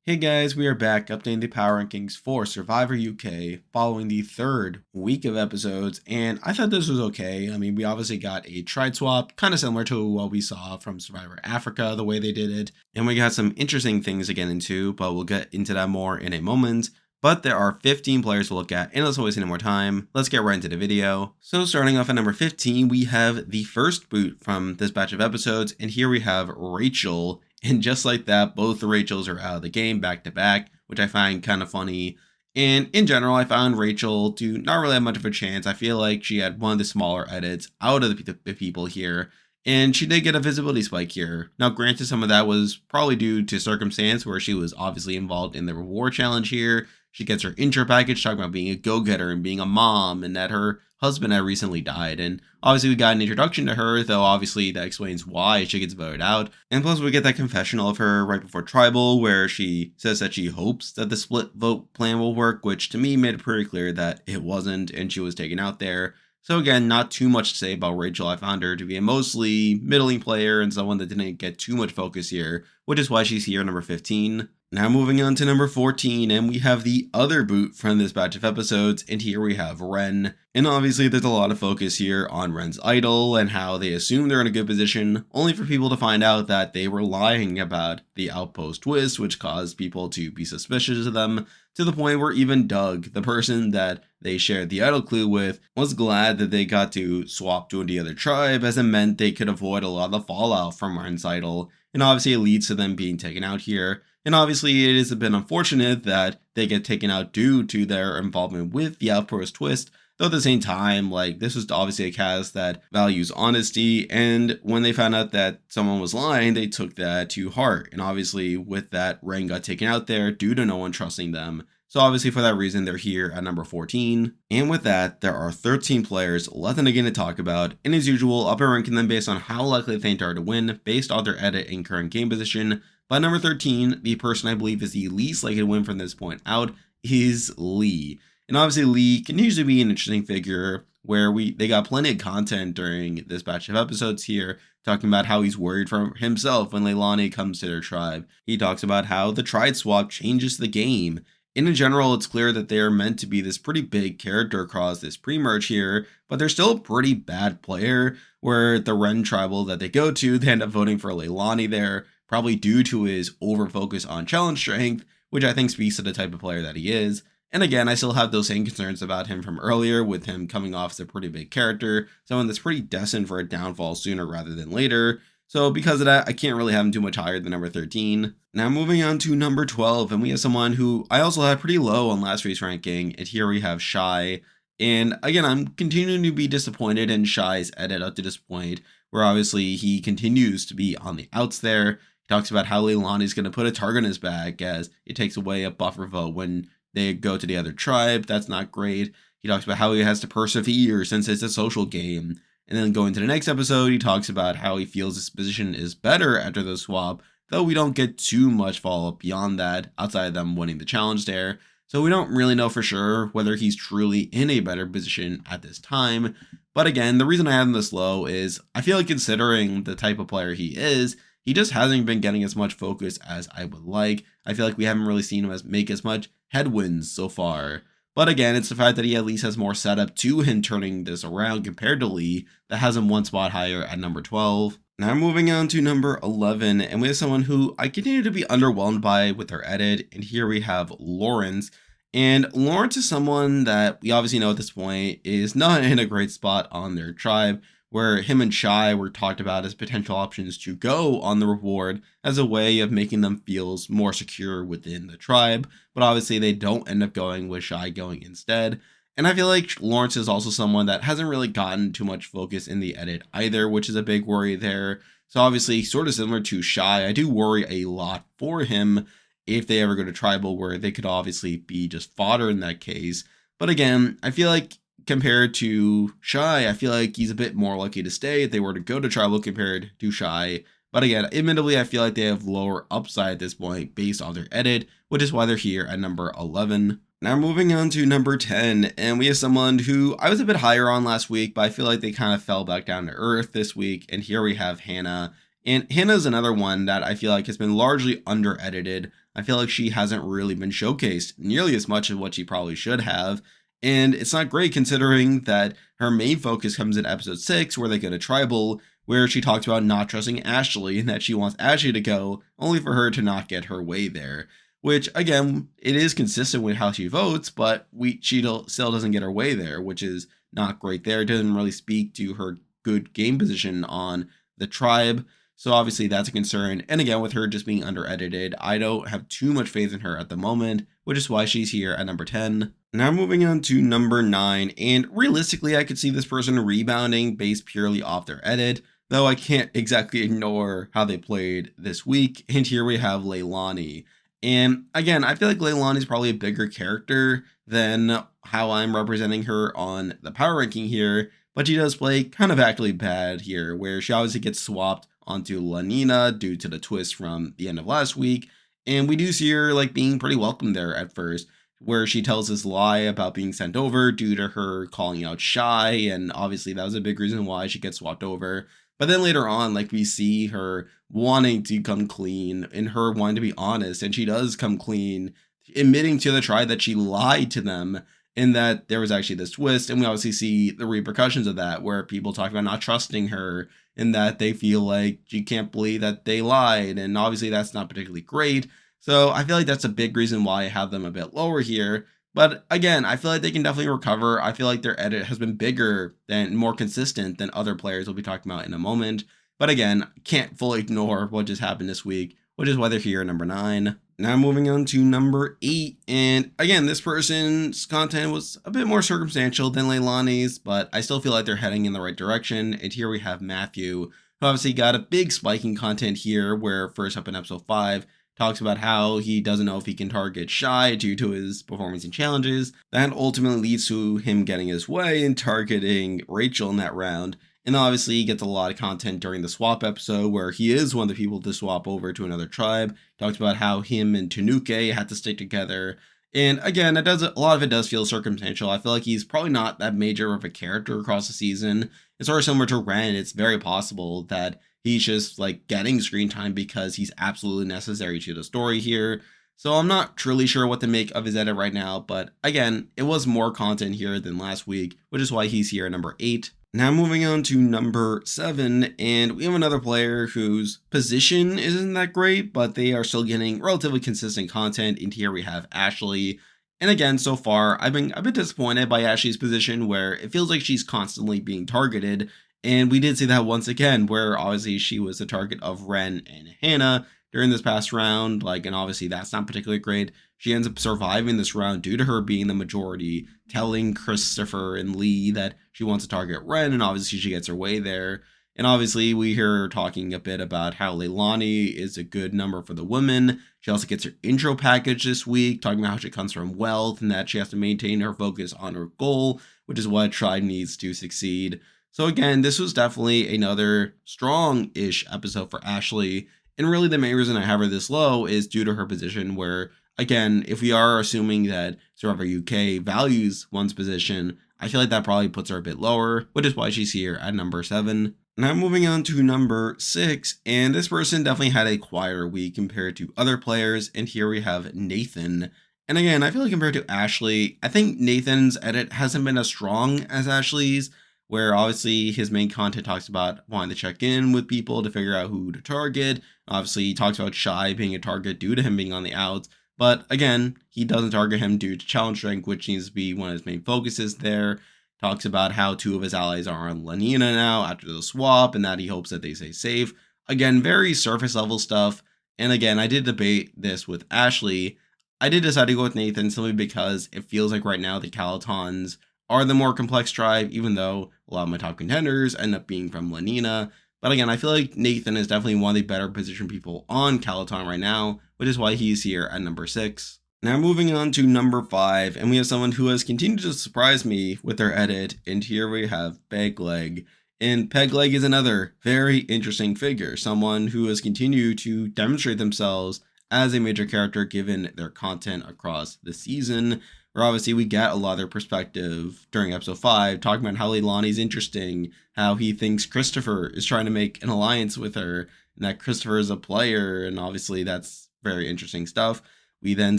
Hey guys, we are back updating the power rankings for Survivor UK following the third week of episodes, and I thought this was okay. I mean, we obviously got a tride swap, kind of similar to what we saw from Survivor Africa, the way they did it, and we got some interesting things to get into, but we'll get into that more in a moment. But there are 15 players to look at, and let's not waste any more time. Let's get right into the video. So starting off at number 15, we have the first boot from this batch of episodes, and here we have Rachel. And just like that, both the Rachels are out of the game back to back, which I find kind of funny. And in general, I found Rachel to not really have much of a chance. I feel like she had one of the smaller edits out of the people here, and she did get a visibility spike here. Now, granted, some of that was probably due to circumstance where she was obviously involved in the reward challenge here. She gets her intro package talking about being a go-getter and being a mom, and that her husband had recently died. And obviously we got an introduction to her, though obviously that explains why she gets voted out. And plus we get that confessional of her right before Tribal where she says that she hopes that the split vote plan will work, which to me made it pretty clear that it wasn't and she was taken out there. So again, not too much to say about Rachel. I found her to be a mostly middling player and someone that didn't get too much focus here, which is why she's here number 15. Now moving on to number 14, and we have the other boot from this batch of episodes, and here we have Ren. And obviously there's a lot of focus here on Ren's idol and how they assume they're in a good position, only for people to find out that they were lying about the outpost twist, which caused people to be suspicious of them, to the point where even Doug, the person that they shared the idol clue with, was glad that they got to swap to the other tribe, as it meant they could avoid a lot of the fallout from Ren's idol, and obviously it leads to them being taken out here. And obviously it is a bit unfortunate that they get taken out due to their involvement with the outpost twist, though at the same time, like, this was obviously a cast that values honesty, and when they found out that someone was lying, they took that to heart. And obviously with that, Ren got taken out there due to no one trusting them. So obviously for that reason, they're here at number 14. And with that, there are 13 players left in the game to talk about. And as usual, I'll be ranking them based on how likely they think they are to win, based on their edit and current game position. By number 13, the person I believe is the least likely to win from this point out is Lee. And obviously Lee continues to be an interesting figure where they got plenty of content during this batch of episodes here, talking about how he's worried for himself when Leilani comes to their tribe. He talks about how the tride swap changes the game. And in general, it's clear that they are meant to be this pretty big character across this pre-merge here, but they're still a pretty bad player, where the Ren tribal that they go to, they end up voting for Leilani there, probably due to his over-focus on challenge strength, which I think speaks to the type of player that he is. And again, I still have those same concerns about him from earlier, with him coming off as a pretty big character, someone that's pretty destined for a downfall sooner rather than later. So because of that, I can't really have him too much higher than number 13. Now moving on to number 12, and we have someone who I also had pretty low on last week's ranking, and here we have Shai. And again, I'm continuing to be disappointed in Shai's edit up to this point, where obviously he continues to be on the outs there. He talks about how Leilani's going to put a target on his back as it takes away a buffer vote when they go to the other tribe. That's not great. He talks about how he has to persevere since it's a social game. And then going to the next episode, he talks about how he feels his position is better after the swap, though we don't get too much follow-up beyond that, outside of them winning the challenge there. So we don't really know for sure whether he's truly in a better position at this time. But again, the reason I have him this low is I feel like, considering the type of player he is, he just hasn't been getting as much focus as I would like. I feel like we haven't really seen him make as much headwinds so far. But again, it's the fact that he at least has more setup to him turning this around compared to Lee that has him one spot higher at number 12. Now moving on to number 11, and we have someone who I continue to be underwhelmed by with her edit, and here we have Lawrence. And Lawrence is someone that we obviously know at this point is not in a great spot on their tribe, where him and Shai were talked about as potential options to go on the reward as a way of making them feel more secure within the tribe, but obviously they don't end up going with Shai going instead. And I feel like Lawrence is also someone that hasn't really gotten too much focus in the edit either, which is a big worry there. So obviously, sort of similar to Shai, I do worry a lot for him if they ever go to tribal, where they could obviously be just fodder in that case. But again, I feel like compared to Shai, I feel like he's a bit more likely to stay if they were to go to tribal compared to Shai. But again, admittedly, I feel like they have lower upside at this point based on their edit, which is why they're here at number 11. Now moving on to number 10, and we have someone who I was a bit higher on last week, but I feel like they kind of fell back down to earth this week, and here we have Hannah. And Hannah's another one that I feel like has been largely under-edited. I feel like she hasn't really been showcased nearly as much as what she probably should have. And it's not great considering that her main focus comes in episode 6, where they go to Tribal, where she talks about not trusting Ashley and that she wants Ashley to go, only for her to not get her way there. Which, again, it is consistent with how she votes, but she still doesn't get her way there, which is not great there. It doesn't really speak to her good game position on the tribe. So obviously that's a concern. And again, with her just being under-edited, I don't have too much faith in her at the moment, which is why she's here at number 10. Now moving on to number 9, and realistically I could see this person rebounding based purely off their edit, though I can't exactly ignore how they played this week. And here we have Leilani. And again, I feel like Leilani is probably a bigger character than how I'm representing her on the power ranking here, but she does play kind of actually bad here, where she obviously gets swapped onto Lanina due to the twist from the end of last week. And we do see her like being pretty welcome there at first, where she tells this lie about being sent over due to her calling out Shai, and obviously that was a big reason why she gets swapped over. But then later on, like, we see her wanting to come clean and her wanting to be honest, and she does come clean, admitting to the tribe that she lied to them and that there was actually this twist. And we obviously see the repercussions of that, where people talk about not trusting her and that they feel like she can't believe that they lied. And obviously that's not particularly great. So I feel like that's a big reason why I have them a bit lower here. But again, I feel like they can definitely recover. I feel like their edit has been bigger and more consistent than other players we'll be talking about in a moment. But again, can't fully ignore what just happened this week, which is why they're here at number 9. Now moving on to number 8. And again, this person's content was a bit more circumstantial than Leilani's, but I still feel like they're heading in the right direction. And here we have Matthew, who obviously got a big spike in content here, where first up in episode 5, talks about how he doesn't know if he can target Shai due to his performance and challenges. That ultimately leads to him getting his way and targeting Rachel in that round. And obviously he gets a lot of content during the swap episode, where he is one of the people to swap over to another tribe. Talks about how him and Tanuk had to stick together. And again, a lot of it does feel circumstantial. I feel like he's probably not that major of a character across the season. It's sort of similar to Ren. It's very possible that he's just like getting screen time because he's absolutely necessary to the story here. So I'm not truly sure what to make of his edit right now, but again, it was more content here than last week, which is why he's here at number 8. Now moving on to number 7, and we have another player whose position isn't that great, but they are still getting relatively consistent content. And here we have Ashley. And again, so far, I've been a bit disappointed by Ashley's position, where it feels like she's constantly being targeted. And we did see that once again, where obviously she was the target of Ren and Hannah during this past round. And obviously that's not particularly great. She ends up surviving this round due to her being the majority, telling Christopher and Lee that she wants to target Ren, and obviously she gets her way there. And obviously we hear her talking a bit about how Leilani is a good number for the women. She also gets her intro package this week, talking about how she comes from wealth and that she has to maintain her focus on her goal, which is what Tribe needs to succeed. So again, this was definitely another strong-ish episode for Ashley. And really the main reason I have her this low is due to her position, where, again, if we are assuming that Survivor UK values one's position, I feel like that probably puts her a bit lower, which is why she's here at number 7. Now moving on to number 6, and this person definitely had a quieter week compared to other players, and here we have Nathan. And again, I feel like compared to Ashley, I think Nathan's edit hasn't been as strong as Ashley's, where obviously his main content talks about wanting to check in with people to figure out who to target. Obviously, he talks about Shai being a target due to him being on the outs. But again, he doesn't target him due to challenge strength, which needs to be one of his main focuses there. Talks about how 2 of his allies are on Lanina now after the swap, and that he hopes that they stay safe. Again, very surface level stuff. And again, I did debate this with Ashley. I did decide to go with Nathan simply because it feels like right now the Calotons are the more complex tribe, even though a lot of my top contenders end up being from Lanina. But again, I feel like Nathan is definitely one of the better positioned people on Calaton right now, which is why he's here at number 6. Now moving on to number 5, and we have someone who has continued to surprise me with their edit, and here we have Pegleg. And Pegleg is another very interesting figure, someone who has continued to demonstrate themselves as a major character given their content across the season, where obviously we get a lot of their perspective during episode 5, talking about how Leilani's interesting, how he thinks Christopher is trying to make an alliance with her, and that Christopher is a player, and obviously that's very interesting stuff. We then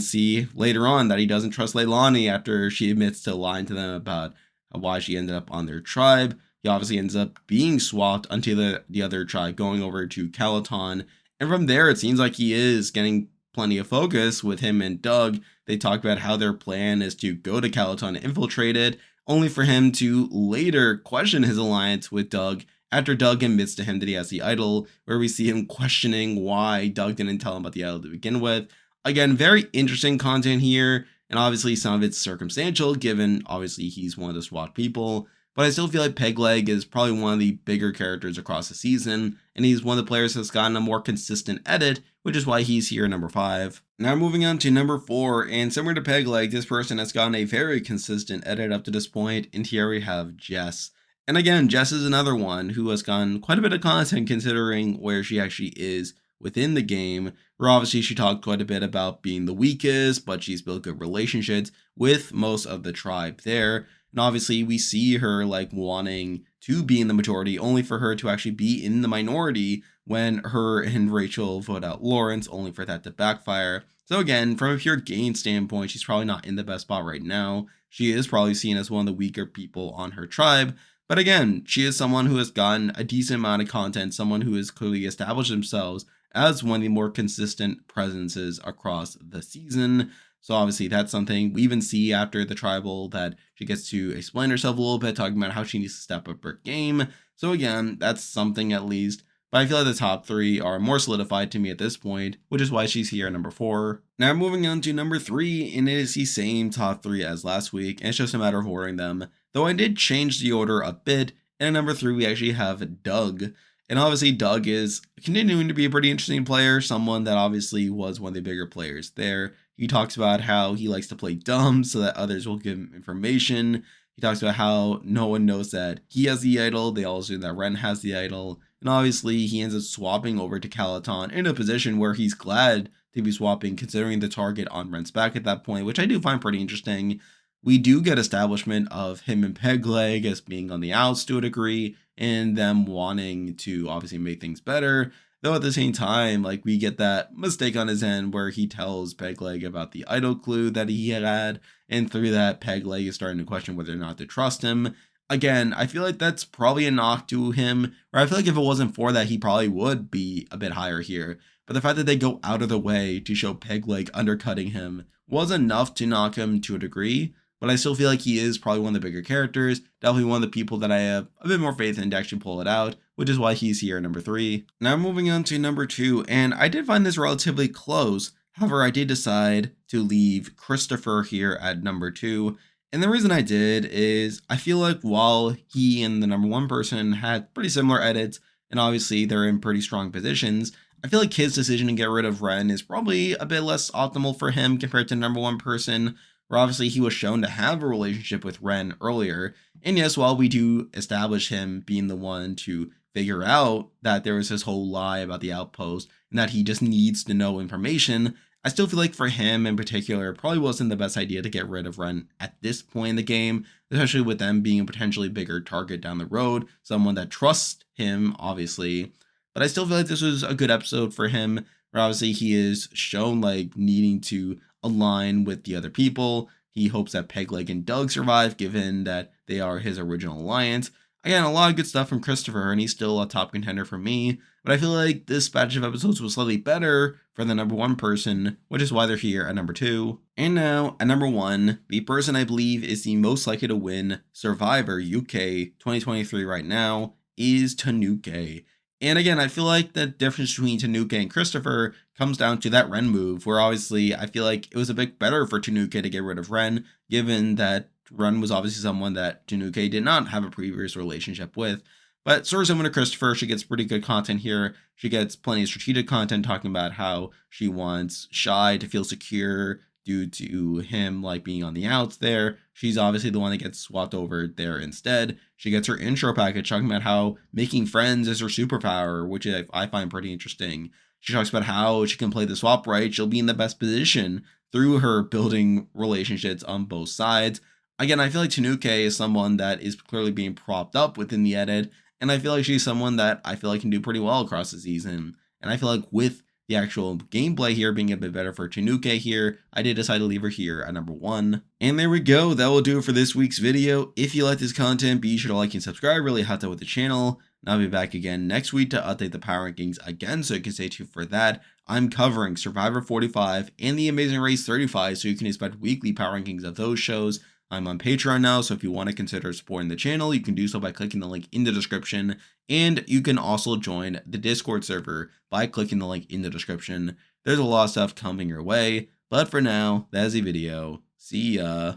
see later on that he doesn't trust Leilani after she admits to lying to them about why she ended up on their tribe. He obviously ends up being swapped onto the other tribe, going over to Calaton. And from there, it seems like he is getting plenty of focus with him and Doug. They talk about how their plan is to go to Calaton and infiltrate it, only for him to later question his alliance with Doug after Doug admits to him that he has the idol, where we see him questioning why Doug didn't tell him about the idol to begin with. Again, very interesting content here, and obviously some of it's circumstantial, given obviously he's one of the SWAT people. But I still feel like Pegleg is probably one of the bigger characters across the season, and he's one of the players that's gotten a more consistent edit, which is why he's here number 5. Now moving on to number 4, and similar to Pegleg, this person has gotten a very consistent edit up to this point, and here we have Jess. And again, Jess is another one who has gotten quite a bit of content considering where she actually is within the game, where obviously she talked quite a bit about being the weakest, but she's built good relationships with most of the tribe there. And obviously we see her like wanting to be in the majority, only for her to actually be in the minority when her and Rachel vote out Lawrence, only for that to backfire. So again, from a pure game standpoint, she's probably not in the best spot right now. She is probably seen as one of the weaker people on her tribe. But again, she is someone who has gotten a decent amount of content, someone who has clearly established themselves as one of the more consistent presences across the season. So obviously that's something we even see after the tribal, that she gets to explain herself a little bit, talking about how she needs to step up her game. So again, that's something at least. But I feel like the top 3 are more solidified to me at this point, which is why she's here at number 4. Now moving on to number 3, and it is the same top 3 as last week, and it's just a matter of ordering them. Though I did change the order a bit, and at number 3 we actually have Doug. And obviously Doug is continuing to be a pretty interesting player, someone that obviously was one of the bigger players there. He talks about how he likes to play dumb so that others will give him information. He talks about how no one knows that he has the idol. They all assume that Ren has the idol. And obviously he ends up swapping over to Calaton in a position where he's glad to be swapping, considering the target on Ren's back at that point, which I do find pretty interesting. We do get establishment of him and Pegleg as being on the outs to a degree, and them wanting to obviously make things better. Though at the same time, like, we get that mistake on his end where he tells Pegleg about the idol clue that he had, and through that, Pegleg is starting to question whether or not to trust him. Again, I feel like that's probably a knock to him, or I feel like if it wasn't for that, he probably would be a bit higher here. But the fact that they go out of the way to show Pegleg undercutting him was enough to knock him to a degree. But I still feel like he is probably one of the bigger characters, definitely one of the people that I have a bit more faith in to actually pull it out, which is why he's here at number 3. Now moving on to number 2, and I did find this relatively close. However, I did decide to leave Christopher here at number 2. And the reason I did is I feel like while he and the number 1 person had pretty similar edits, and obviously they're in pretty strong positions, I feel like his decision to get rid of Ren is probably a bit less optimal for him compared to number 1 person, where obviously he was shown to have a relationship with Ren earlier. And yes, while we do establish him being the one to figure out that there was this whole lie about the outpost and that he just needs to know information, I still feel like for him in particular, it probably wasn't the best idea to get rid of Ren at this point in the game, especially with them being a potentially bigger target down the road, someone that trusts him, obviously. But I still feel like this was a good episode for him, where obviously he is shown like needing to align with the other people. He hopes that Pegleg and Doug survive, given that they are his original alliance. Again, a lot of good stuff from Christopher, and he's still a top contender for me. But I feel like this batch of episodes was slightly better for the number 1 person, which is why they're here at number 2. And now, at number 1, the person I believe is the most likely to win Survivor UK 2023 right now is Tanuk. And again, I feel like the difference between Tanuk and Christopher comes down to that Ren move, where obviously I feel like it was a bit better for Tanuk to get rid of Ren, given that Ren was obviously someone that Tanuk did not have a previous relationship with. But sort of similar to Christopher, she gets pretty good content here. She gets plenty of strategic content talking about how she wants Shai to feel secure due to him like being on the outs there. She's obviously the one that gets swapped over there instead. She gets her intro package talking about how making friends is her superpower, which I find pretty interesting. She talks about how she can play the swap right. She'll be in the best position through her building relationships on both sides. Again, I feel like Tanuk is someone that is clearly being propped up within the edit, and I feel like she's someone that I feel like can do pretty well across the season. And I feel like with the actual gameplay here being a bit better for Tanuk here, I did decide to leave her here at number 1. And there we go, that will do it for this week's video. If you like this content, be sure to like and subscribe, really helps out with the channel. And I'll be back again next week to update the power rankings again, so you can stay tuned for that. I'm covering Survivor 45 and The Amazing Race 35, so you can expect weekly power rankings of those shows. I'm on Patreon now, so if you want to consider supporting the channel, you can do so by clicking the link in the description. And you can also join the Discord server by clicking the link in the description. There's a lot of stuff coming your way, but for now, that is the video. See ya.